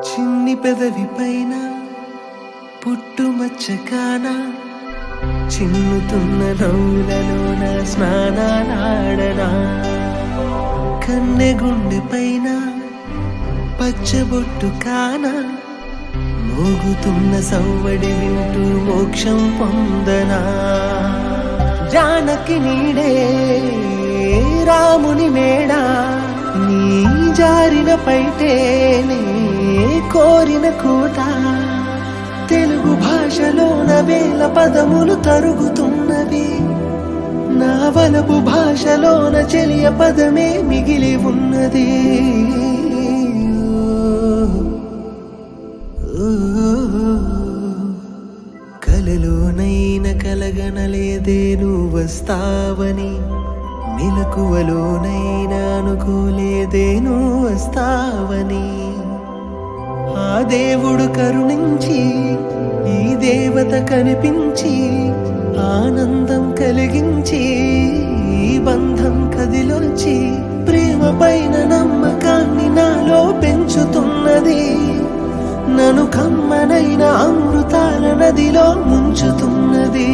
చిన్ని పెదవి పైన పుట్టుమచ్చకాన చిన్నుతున్న నవ్వులలోన స్నానాలాడనా కన్నె గుండె పైన పచ్చబొట్టు కాన మోగుతున్న సవ్వడి వింటూ మోక్షం పొందనా జానకి నీడే రాముని మేడా నీ జారిన పైటేనే కోరిన కోట తెలుగు భాషలోన వేల పదములు తరుగుతున్నవి నా వలపు భాషలోన చెలియ పదమే మిగిలి ఉన్నది కలలోనైన కలగనలేదే నువ్వు వస్తావని మెలకువలోనైనా అనుకోలేదే నువ్వు వస్తావని ఆ దేవుడు కరుణించి ఈ దేవత కనిపించి ఆనందం కలిగించి ఈ బంధం కదిలొచ్చి ప్రేమ పైన నమ్మకాన్ని నాలో పెంచుతున్నది నన్ను కమ్మనైన అమృతాల నదిలో ముంచుతున్నది